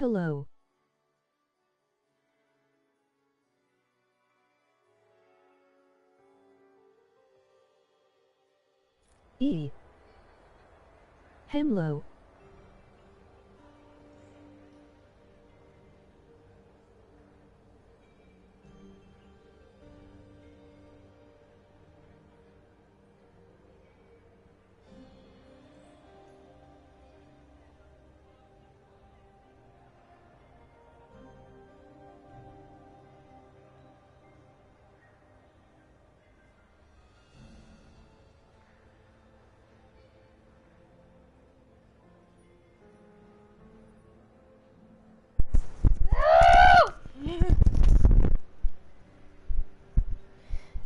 Hello. Hello.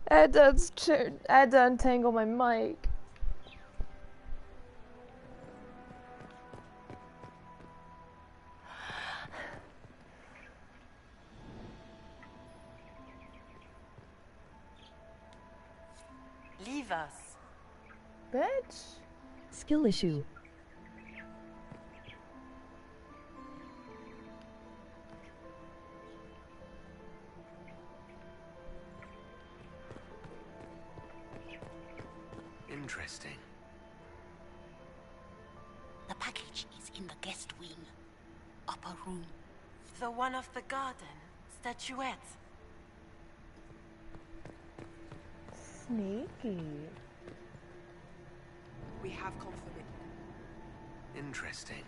I had to untangle my mic. Leave us. Bitch. Skill issue. Interesting. The package is in the guest wing. Upper room. The one of the garden. Statuette. Sneaky. We have confirmation. Interesting.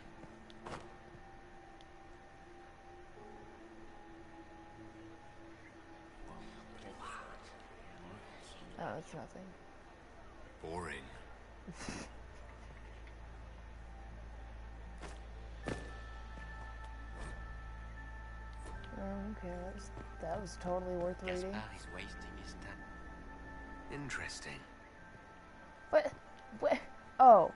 Oh, it's nothing. Boring. Okay, that was totally worth reading. Gaspar is wasting his time. Interesting. What? What? Oh.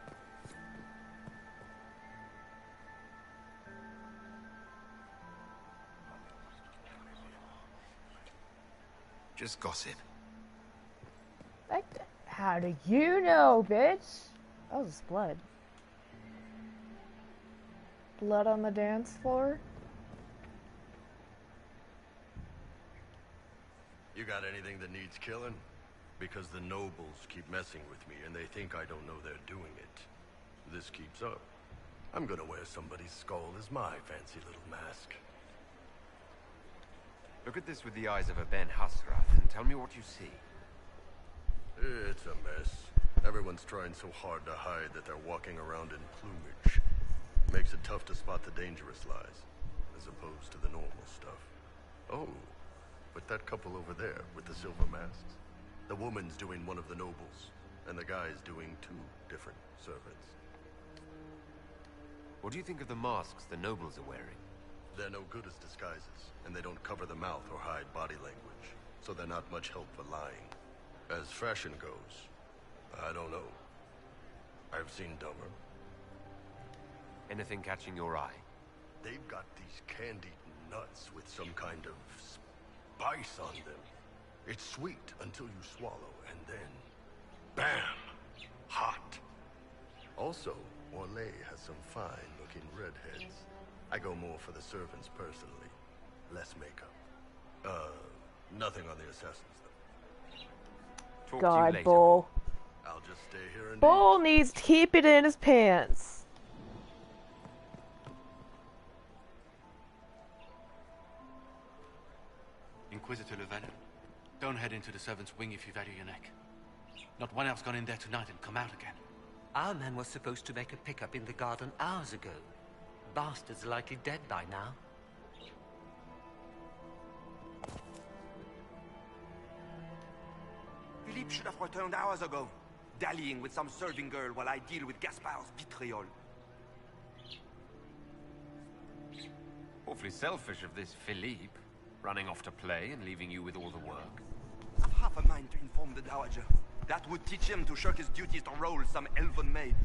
Just gossip. How do you know, bitch? Oh, it's blood. Blood on the dance floor? You got anything that needs killing? Because the nobles keep messing with me and they think I don't know they're doing it. This keeps up. I'm gonna wear somebody's skull as my fancy little mask. Look at this with the eyes of a Ben Hasrath and tell me what you see. It's a mess. Everyone's trying so hard to hide that they're walking around in plumage. Makes it tough to spot the dangerous lies, as opposed to the normal stuff. Oh, but that couple over there with the silver masks. The woman's doing one of the nobles, and the guy's doing two different servants. What do you think of the masks the nobles are wearing? They're no good as disguises, and they don't cover the mouth or hide body language, so they're not much help for lying. As fashion goes, I don't know. I've seen dumber. Anything catching your eye? They've got these candied nuts with some kind of spice on them. It's sweet until you swallow, and then... bam! Hot! Also, Orlais has some fine-looking redheads. I go more for the servants personally. Less makeup. Nothing on the assassins, though. Talk to you God, later. Bull. I'll just stay here and... Bull needs to keep it in his pants. Inquisitor Llewellyn, don't head into the servants' wing if you value your neck. Not one else gone in there tonight and come out again. Our man was supposed to make a pickup in the garden hours ago. Bastard's likely dead by now. Philippe should have returned hours ago, dallying with some serving girl while I deal with Gaspar's vitriol. Awfully selfish of this Philippe, running off to play and leaving you with all the work. I've half a mind to inform the Dowager. That would teach him to shirk his duties to roll some elven maid.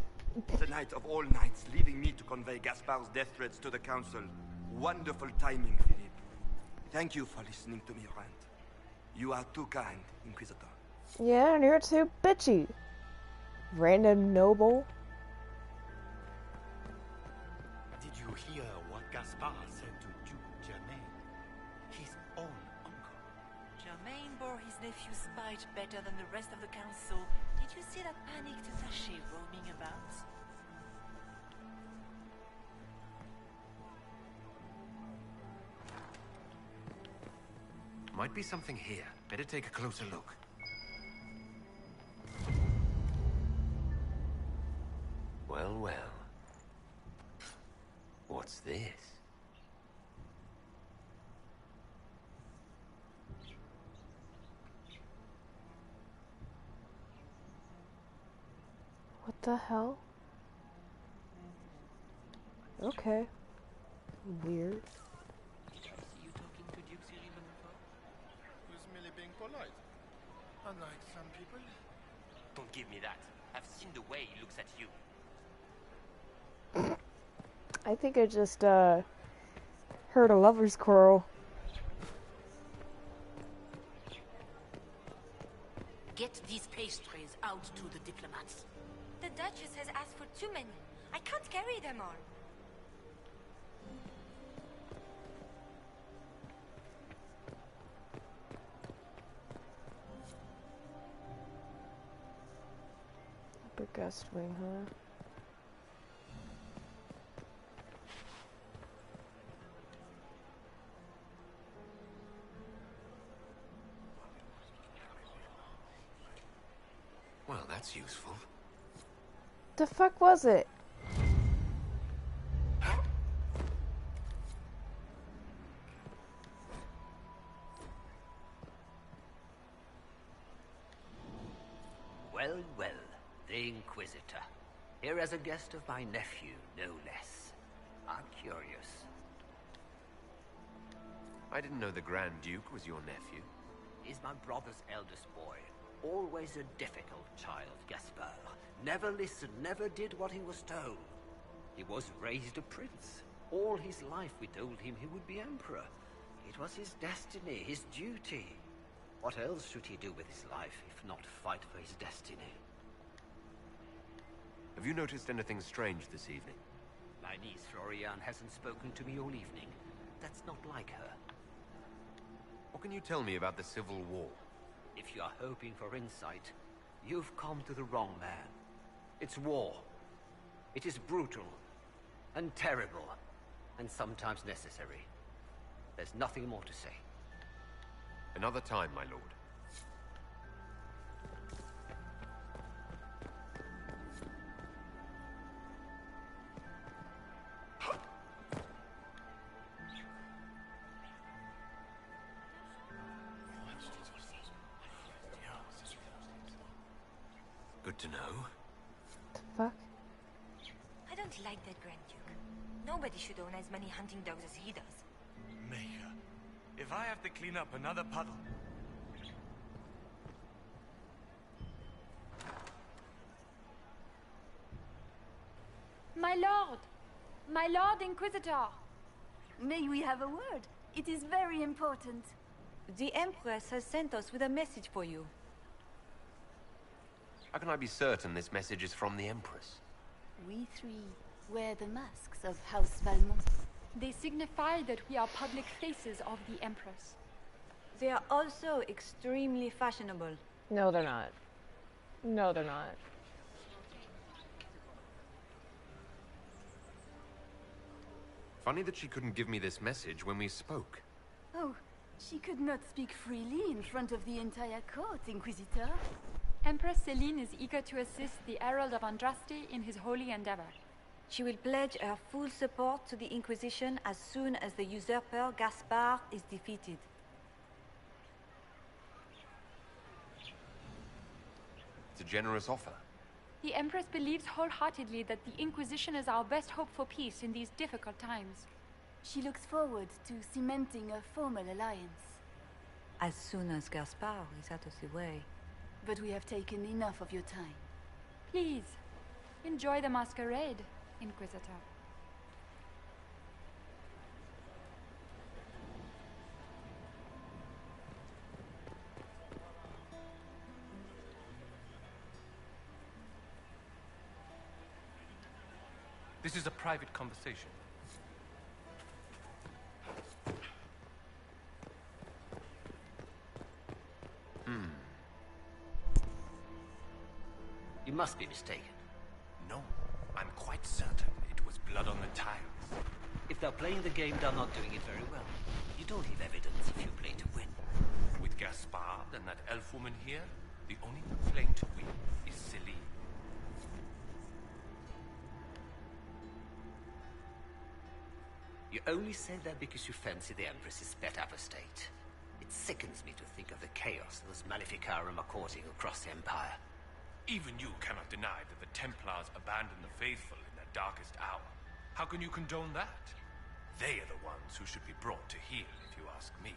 Tonight of all nights, leaving me to convey Gaspar's death threats to the council. Wonderful timing, Philippe. Thank you for listening to me rant. You are too kind, Inquisitor. Yeah, and you're too bitchy. Random noble. Did you hear what Gaspard said to Duke Germain, his own uncle. Germain bore his nephew's spite better than the rest of the council. Did you see that panicked attaché roaming about? Might be something here. Better take a closer look. Well, well. What's this? What the hell? Okay. Weird. You talking to Duke Cyril de Montfort? Who's merely being polite. Unlike some people. Don't give me that. I've seen the way he looks at you. I think I just, heard a lover's quarrel. Get these pastries out to the diplomats. The Duchess has asked for too many. I can't carry them all. Upper gust wing, huh? Well, that's useful. The fuck was it? Well, well, the Inquisitor. Here as a guest of my nephew, no less. I'm curious. I didn't know the Grand Duke was your nephew. He's my brother's eldest boy. Always a difficult child, Gaspard. Never listened, never did what he was told. He was raised a prince. All his life we told him he would be emperor. It was his destiny, his duty. What else should he do with his life, if not fight for his destiny? Have you noticed anything strange this evening? My niece Floriane hasn't spoken to me all evening. That's not like her. What can you tell me about the Civil War? If you are hoping for insight, you've come to the wrong man. It's war. It is brutal, and terrible, and sometimes necessary. There's nothing more to say. Another time, my lord. Good to know. The fuck? I don't like that Grand Duke. Nobody should own as many hunting dogs as he does. Maker, if I have to clean up another puddle... My lord! My lord Inquisitor! May we have a word? It is very important. The Empress has sent us with a message for you. How can I be certain this message is from the Empress? We three wear the masks of House Valmont. They signify that we are public faces of the Empress. They are also extremely fashionable. No, they're not. No, they're not. Funny that she couldn't give me this message when we spoke. Oh, she could not speak freely in front of the entire court, Inquisitor. Empress Céline is eager to assist the Herald of Andraste in his holy endeavor. She will pledge her full support to the Inquisition as soon as the usurper Gaspard is defeated. It's a generous offer. The Empress believes wholeheartedly that the Inquisition is our best hope for peace in these difficult times. She looks forward to cementing a formal alliance. As soon as Gaspard is out of the way. But we have taken enough of your time. Please, enjoy the masquerade, Inquisitor. This is a private conversation. You must be mistaken. No, I'm quite certain it was blood on the tiles. If they're playing the game, they're not doing it very well. You don't leave evidence if you play to win. With Gaspard and that elf woman here, the only one playing to win is Celine. You only say that because you fancy the Empress's pet apostate. It sickens me to think of the chaos those Maleficarum are causing across the Empire. Even you cannot deny that the Templars abandoned the faithful in their darkest hour. How can you condone that? They are the ones who should be brought to heel, if you ask me.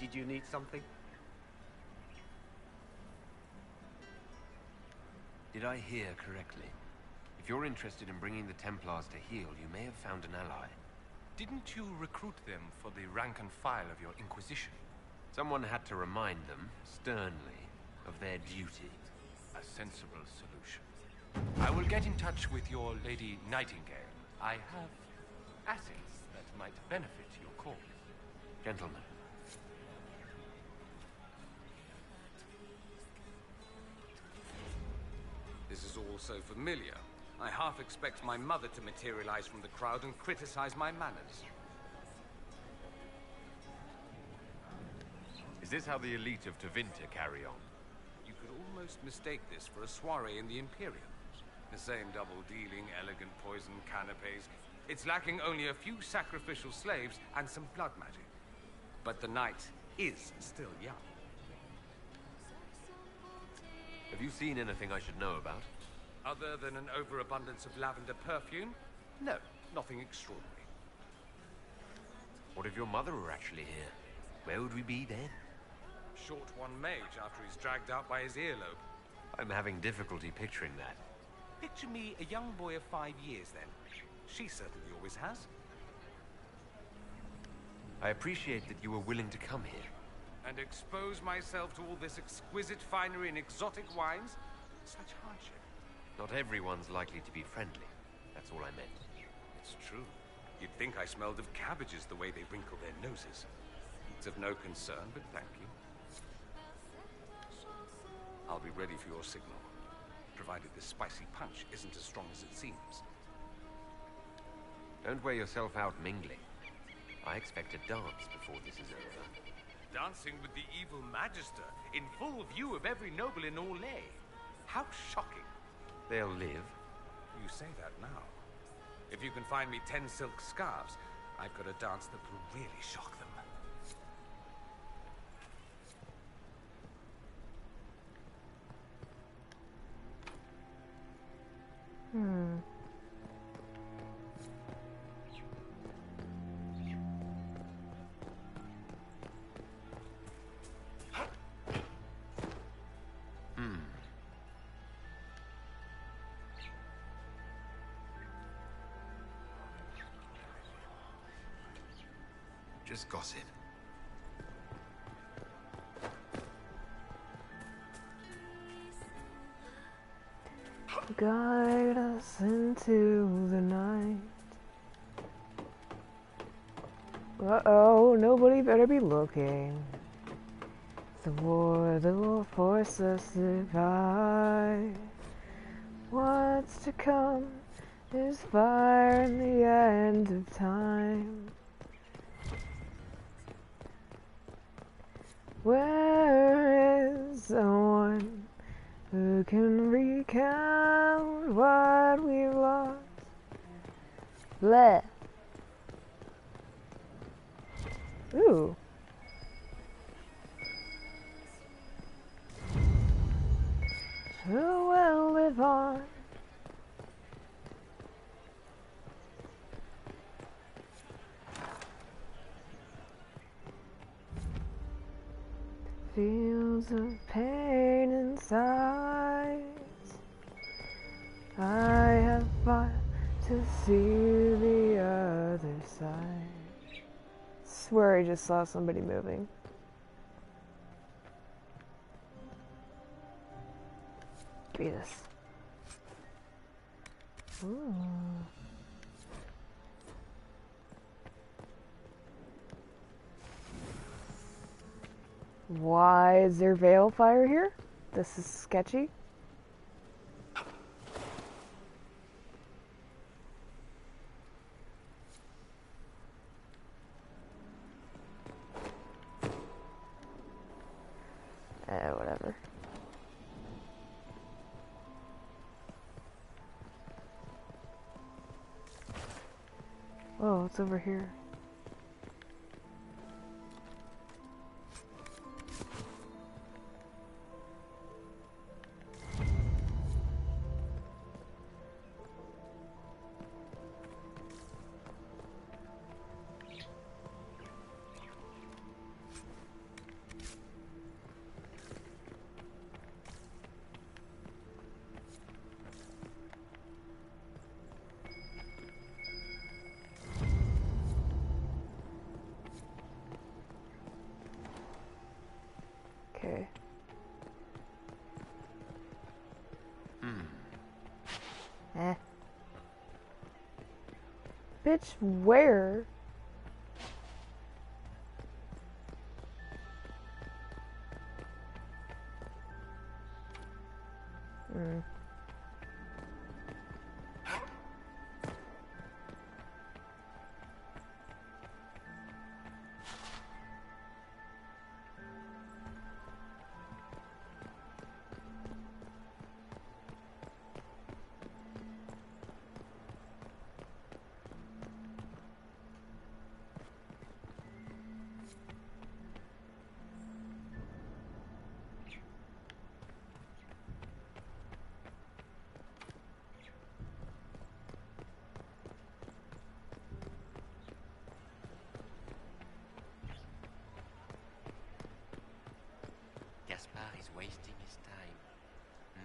Did you need something? Did I hear correctly? If you're interested in bringing the Templars to heel, you may have found an ally. Didn't you recruit them for the rank and file of your Inquisition? Someone had to remind them, sternly, of their duty. A sensible solution. I will get in touch with your Lady Nightingale. I have assets that might benefit your cause. Gentlemen. This is all so familiar. I half expect my mother to materialize from the crowd and criticize my manners. Is this how the elite of Tevinter carry on? You could almost mistake this for a soiree in the Imperium. The same double-dealing, elegant poison canapes. It's lacking only a few sacrificial slaves and some blood magic. But the night is still young. Have you seen anything I should know about? Other than an overabundance of lavender perfume? No, nothing extraordinary. What if your mother were actually here? Where would we be then? Short one mage after he's dragged out by his earlobe. I'm having difficulty picturing that. Picture me a young boy of 5 years then. She certainly always has. I appreciate that you were willing to come here. And expose myself to all this exquisite finery and exotic wines? Such hardship. Not everyone's likely to be friendly. That's all I meant. It's true. You'd think I smelled of cabbages the way they wrinkle their noses. It's of no concern, but thank you. I'll be ready for your signal, provided this spicy punch isn't as strong as it seems. Don't wear yourself out mingling. I expect a dance before this is over. Dancing with the evil Magister, in full view of every noble in Orlais. How shocking. They'll live. You say that now. If you can find me 10 silk scarves, I've got a dance that will really shock them. Just gossip. Guide us into the night. Uh-oh, nobody better be looking. The war that will force us to fight. What's to come is fire in the end of time. Where is someone who can recount what we've lost? Bleh. Ooh. Who will live on? Feels of pain inside. I have fought to see the other side. Swear I just saw somebody moving. Beatus. Ooh. Why is there veil fire here? This is sketchy. Whatever. Oh, it's over here. Okay. Bitch, where? Gaspar is wasting his time.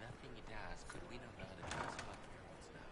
Nothing he does could win over the transport roads now.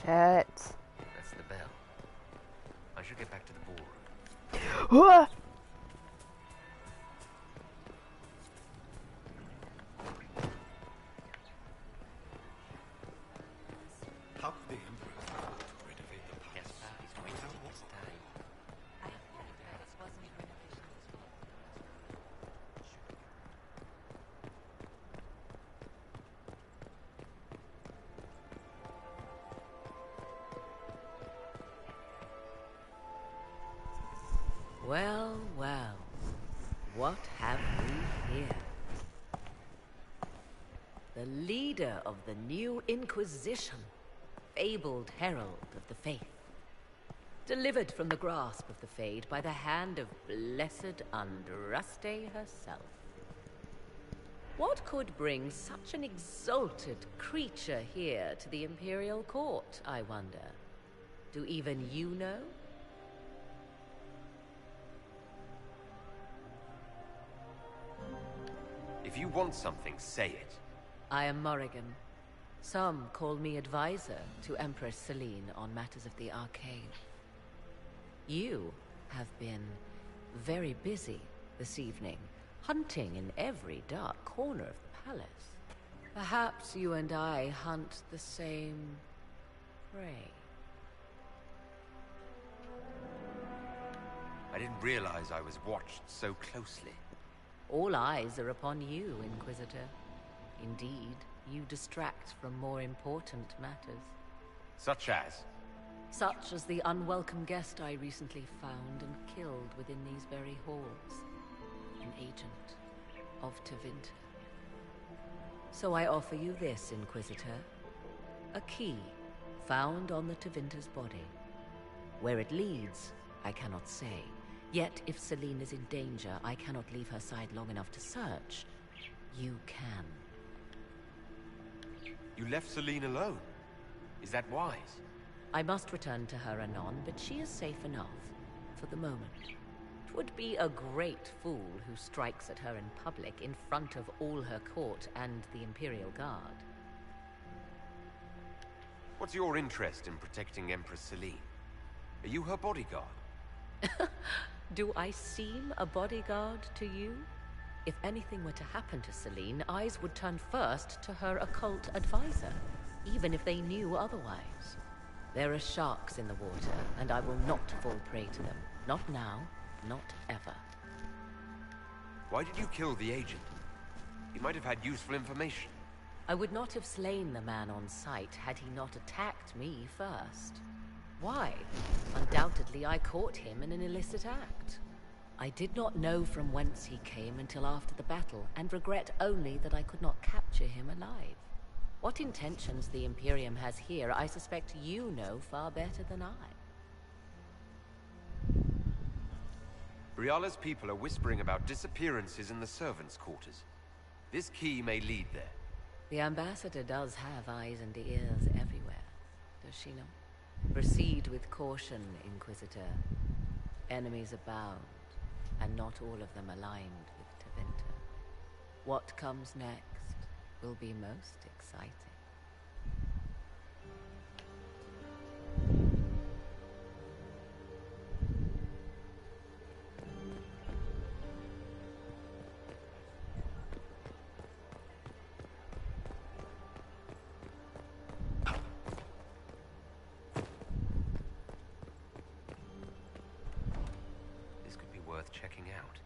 Shit. That's the bell. I should get back to the ballroom. Ah! How could the Emperor afford to renovate the palace? Gaspar is wasting his time. I thought the palace wasn't renovations. Well, well. What have we here? The leader of the new Inquisition, fabled herald of the faith. Delivered from the grasp of the Fade by the hand of blessed Andraste herself. What could bring such an exalted creature here to the Imperial Court, I wonder? Do even you know? If you want something, say it. I am Morrigan. Some call me advisor to Empress Celine on matters of the arcane. You have been very busy this evening, hunting in every dark corner of the palace. Perhaps you and I hunt the same prey. I didn't realize I was watched so closely. All eyes are upon you, Inquisitor. Indeed, you distract from more important matters. Such as? Such as the unwelcome guest I recently found and killed within these very halls. An agent of Tevinter. So I offer you this, Inquisitor. A key found on the Tevinter's body. Where it leads, I cannot say. Yet if Celine is in danger, I cannot leave her side long enough to search. You can. You left Celine alone. Is that wise? I must return to her anon, but she is safe enough, for the moment. 'Twould be a great fool who strikes at her in public in front of all her court and the Imperial Guard. What's your interest in protecting Empress Celine? Are you her bodyguard? Do I seem a bodyguard to you? If anything were to happen to Celine, eyes would turn first to her occult advisor, even if they knew otherwise. There are sharks in the water, and I will not fall prey to them. Not now, not ever. Why did you kill the agent? He might have had useful information. I would not have slain the man on sight had he not attacked me first. Why? Undoubtedly I caught him in an illicit act. I did not know from whence he came until after the battle, and regret only that I could not capture him alive. What intentions the Imperium has here, I suspect you know far better than I. Briala's people are whispering about disappearances in the servants' quarters. This key may lead there. The ambassador does have eyes and ears everywhere, does she not? Proceed with caution, Inquisitor. Enemies abound, and not all of them aligned with Tevinter. What comes next will be most exciting. This could be worth checking out.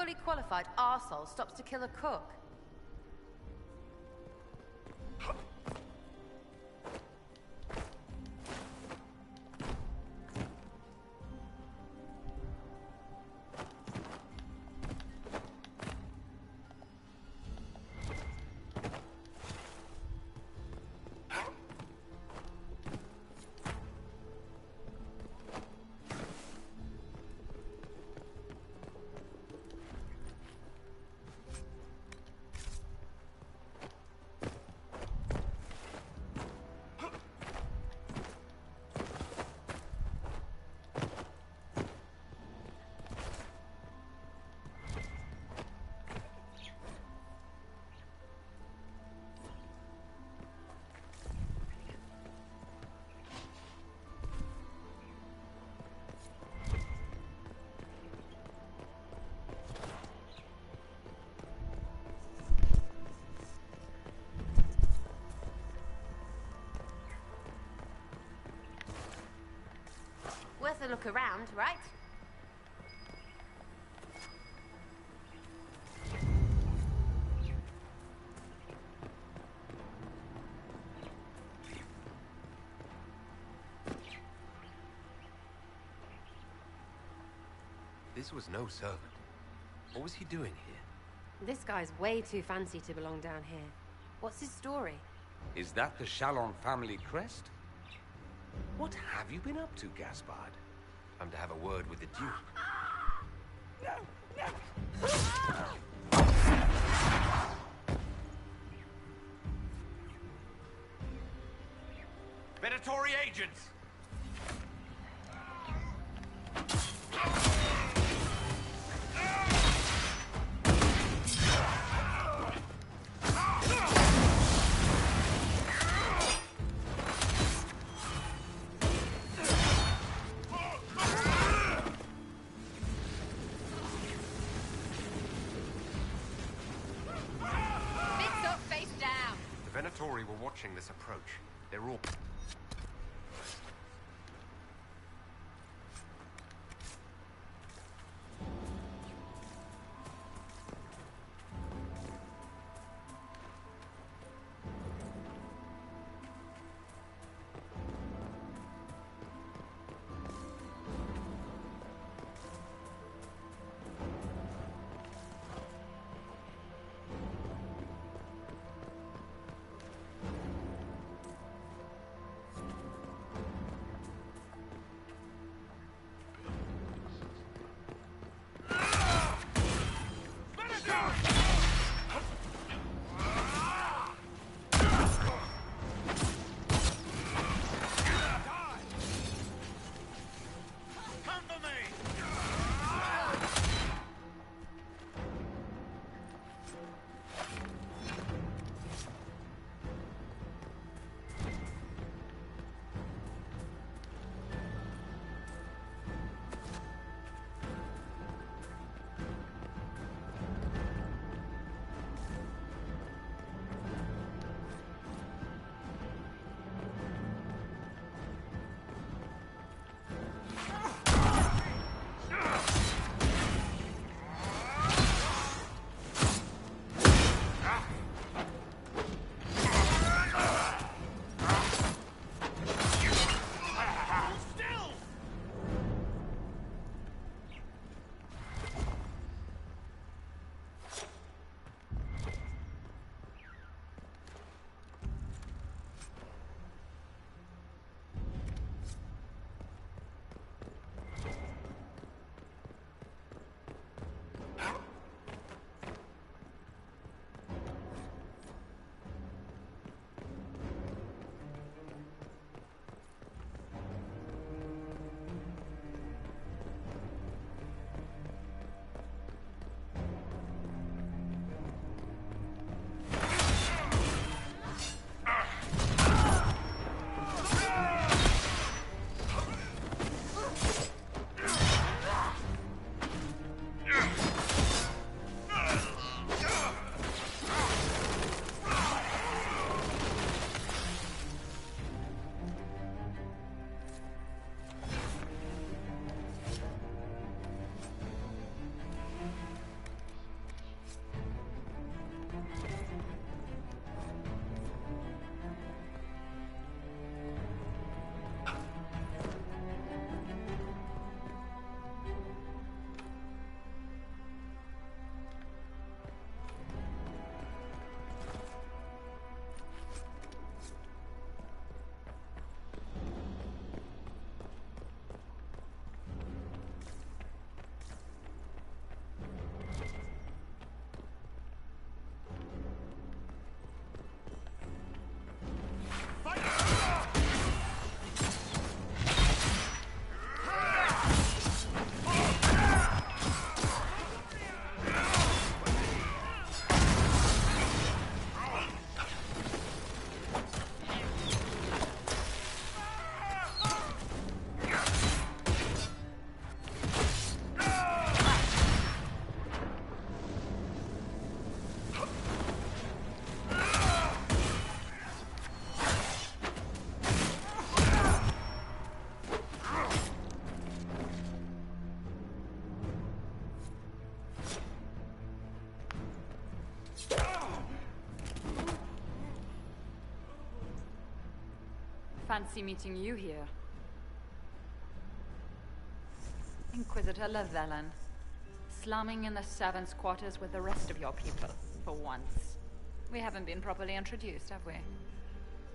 fully qualified arsehole stops to kill a cook? Worth a look around, right? This was no servant. What was he doing here? This guy's way too fancy to belong down here. What's his story? Is that the Chalon family crest? What have you been up to, Gaspard? I'm to have a word with the Duke. Venatori agents! Venatori were watching this approach. They're all... fancy meeting you here. Inquisitor Llewellyn. Slumming in the servants' quarters with the rest of your people, for once. We haven't been properly introduced, have we?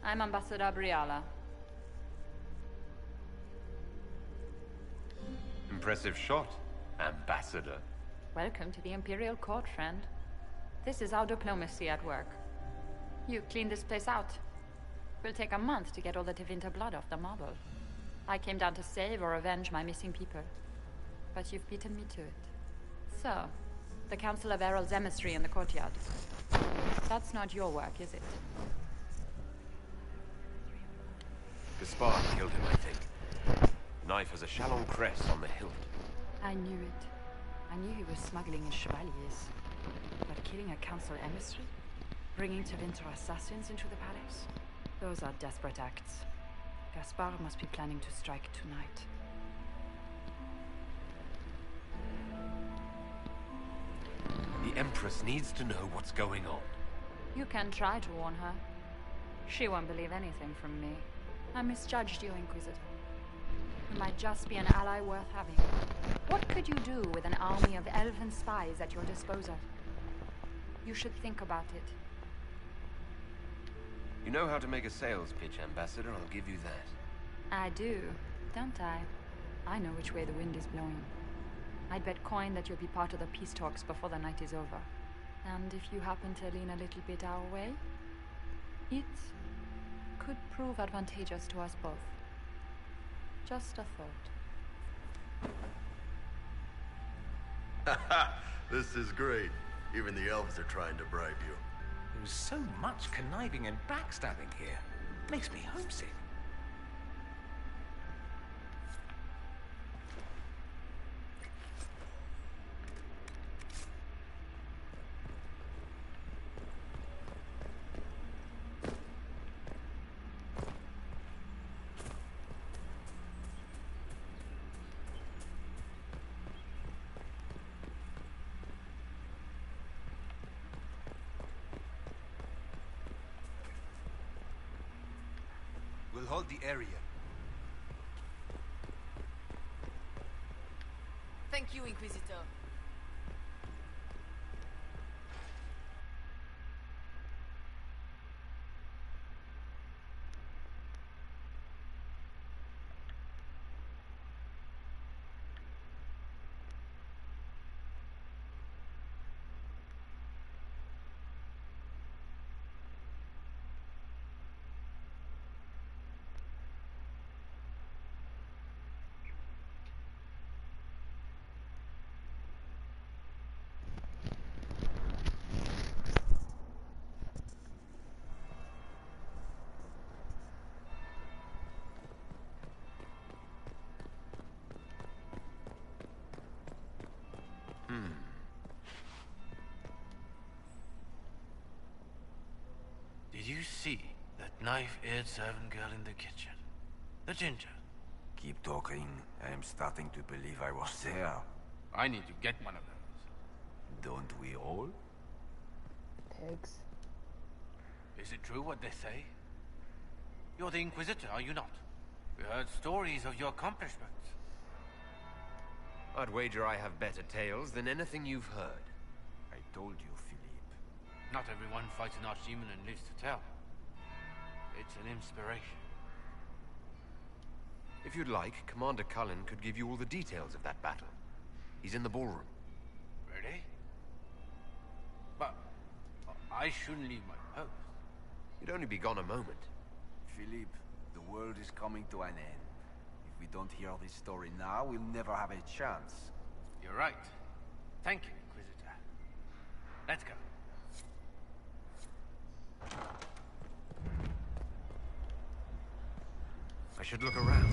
I'm Ambassador Briala. Impressive shot, Ambassador. Welcome to the Imperial Court, friend. This is our diplomacy at work. You clean this place out. Will take a month to get all the Tevinter blood off the marble. I came down to save or avenge my missing people. But you've beaten me to it. So, the Council of Errol's emissary in the courtyard. That's not your work, is it? Gaspar killed him, I think. Knife has a Chalon crest on the hilt. I knew it. I knew he was smuggling in chevaliers. But killing a council emissary? Bringing Tevinter assassins into the palace? Those are desperate acts. Gaspar must be planning to strike tonight. The Empress needs to know what's going on. You can try to warn her. She won't believe anything from me. I misjudged you, Inquisitor. You might just be an ally worth having. What could you do with an army of elven spies at your disposal? You should think about it. You know how to make a sales pitch, Ambassador. I'll give you that. I do, don't I? I know which way the wind is blowing. I'd bet coin that you'll be part of the peace talks before the night is over. And if you happen to lean a little bit our way, it could prove advantageous to us both. Just a thought. This is great. Even the elves are trying to bribe you. There's so much conniving and backstabbing here. Makes me homesick. We'll hold the area. Thank you, Inquisitor. Did you see that knife-eared servant girl in the kitchen? The ginger. Keep talking. I am starting to believe I was there. I need to get one of those. Don't we all? Pigs. Is it true what they say? You're the Inquisitor, are you not? We heard stories of your accomplishments. I'd wager I have better tales than anything you've heard. I told you, Philippe. Not everyone fights an archdemon and lives to tell. It's an inspiration. If you'd like, Commander Cullen could give you all the details of that battle. He's in the ballroom. Really? But I shouldn't leave my post. You'd only be gone a moment. Philippe, the world is coming to an end. If we don't hear this story now, we'll never have a chance. You're right. Thank you, Inquisitor. Let's go. I should look around.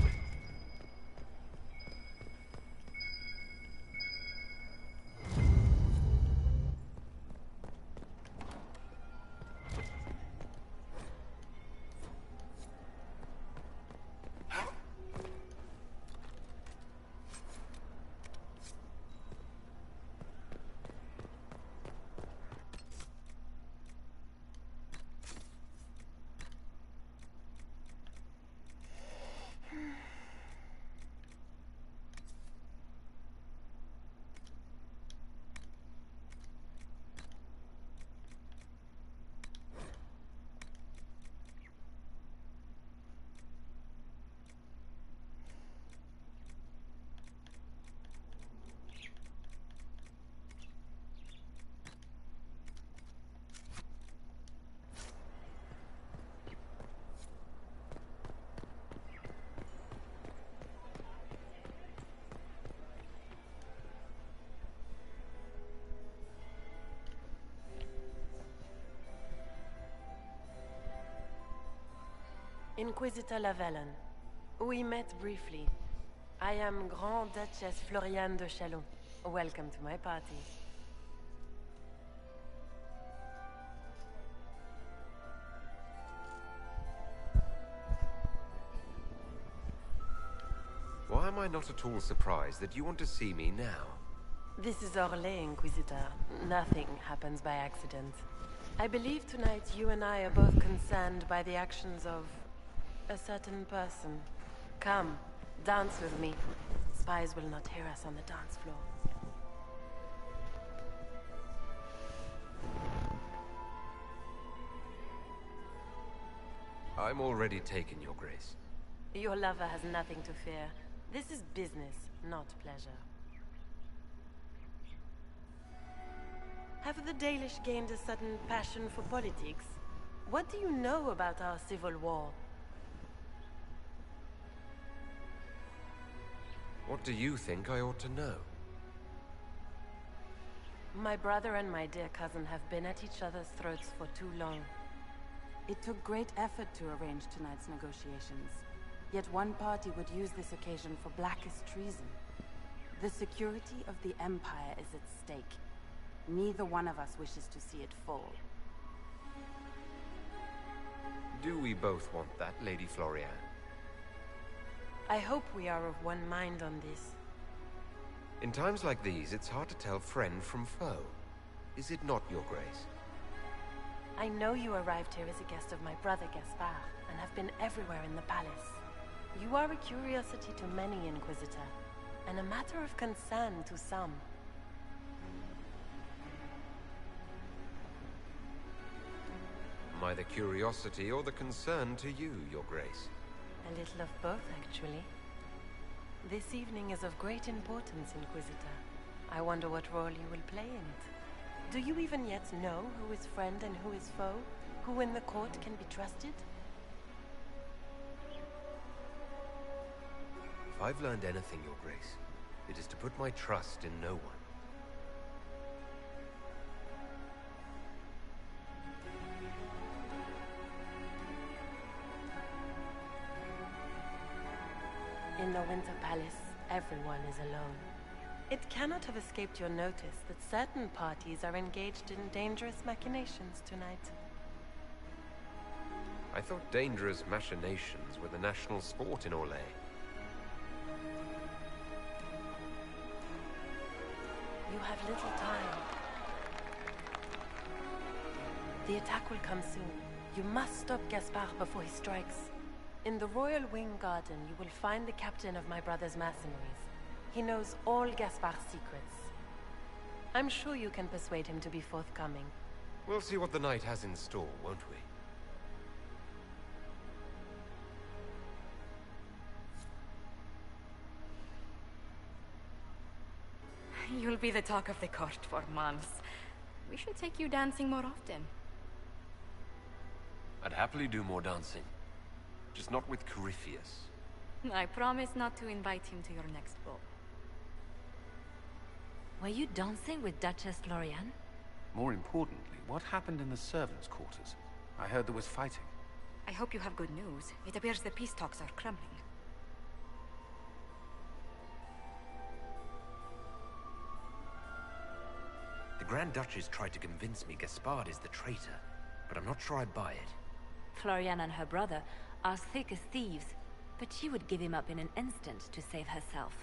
Inquisitor Lavellen. We met briefly. I am Grand Duchess Floriane de Chalon. Welcome to my party. Why am I not at all surprised that you want to see me now? This is Orlais, Inquisitor. Nothing happens by accident. I believe tonight you and I are both concerned by the actions of a certain person. Come, dance with me. Spies will not hear us on the dance floor. I'm already taken, Your Grace. Your lover has nothing to fear. This is business, not pleasure. Have the Dalish gained a sudden passion for politics? What do you know about our civil war? What do you think I ought to know? My brother and my dear cousin have been at each other's throats for too long. It took great effort to arrange tonight's negotiations. Yet one party would use this occasion for blackest treason. The security of the Empire is at stake. Neither one of us wishes to see it fall. Do we both want that, Lady Floriane? I hope we are of one mind on this. In times like these, it's hard to tell friend from foe. Is it not, Your Grace? I know you arrived here as a guest of my brother Gaspard, and have been everywhere in the palace. You are a curiosity to many, Inquisitor, and a matter of concern to some. Am I the curiosity or the concern to you, Your Grace? A little of both, actually. This evening is of great importance, Inquisitor. I wonder what role you will play in it. Do you even yet know who is friend and who is foe? Who in the court can be trusted? If I've learned anything, Your Grace, it is to put my trust in no one. In the Winter Palace, everyone is alone. It cannot have escaped your notice that certain parties are engaged in dangerous machinations tonight. I thought dangerous machinations were the national sport in Orlais. You have little time. The attack will come soon. You must stop Gaspard before he strikes. In the Royal Wing Garden, you will find the captain of my brother's mercenaries. He knows all Gaspard's secrets. I'm sure you can persuade him to be forthcoming. We'll see what the night has in store, won't we? You'll be the talk of the court for months. We should take you dancing more often. I'd happily do more dancing. Just not with Corypheus. I promise not to invite him to your next ball. Were you dancing with Duchess Floriane? More importantly, what happened in the servants' quarters? I heard there was fighting. I hope you have good news. It appears the peace talks are crumbling. The Grand Duchess tried to convince me Gaspard is the traitor, but I'm not sure I buy it. Floriane and her brother are thick as thieves, but she would give him up in an instant to save herself.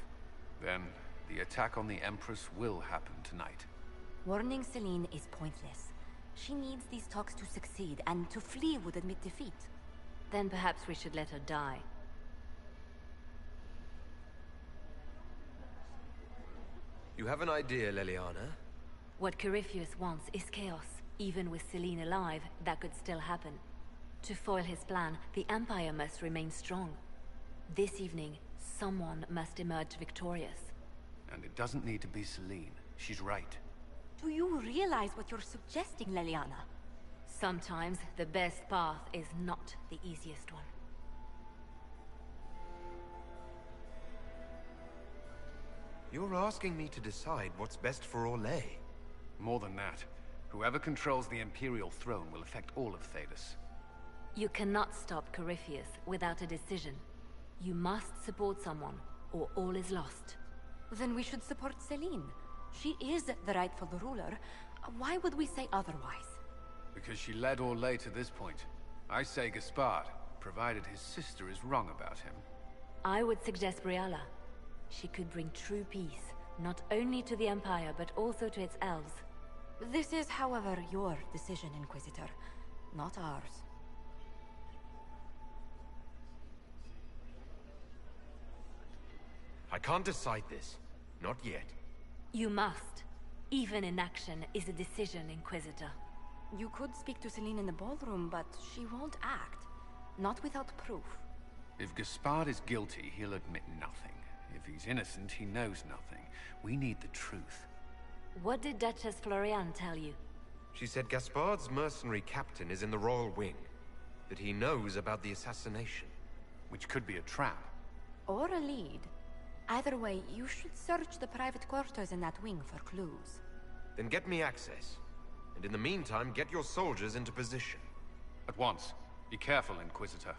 Then, the attack on the Empress will happen tonight. Warning Celine is pointless. She needs these talks to succeed, and to flee would admit defeat. Then perhaps we should let her die. You have an idea, Leliana? What Corypheus wants is chaos. Even with Celine alive, that could still happen. To foil his plan, the Empire must remain strong. This evening, someone must emerge victorious. And it doesn't need to be Celine. She's right. Do you realize what you're suggesting, Leliana? Sometimes the best path is not the easiest one. You're asking me to decide what's best for Orlais. More than that, whoever controls the Imperial throne will affect all of Thedas. You cannot stop Corypheus without a decision. You must support someone, or all is lost. Then we should support Celine. She is the rightful ruler. Why would we say otherwise? Because she led Orlais to this point. I say Gaspard, provided his sister is wrong about him. I would suggest Briala. She could bring true peace, not only to the Empire, but also to its elves. This is, however, your decision, Inquisitor, not ours. I can't decide this. Not yet. You must. Even inaction is a decision, Inquisitor. You could speak to Celine in the ballroom, but she won't act. Not without proof. If Gaspard is guilty, he'll admit nothing. If he's innocent, he knows nothing. We need the truth. What did Duchess Floriane tell you? She said Gaspard's mercenary captain is in the Royal Wing. That he knows about the assassination. Which could be a trap. Or a lead. Either way, you should search the private quarters in that wing for clues. Then get me access. And in the meantime, get your soldiers into position. At once. Be careful, Inquisitor.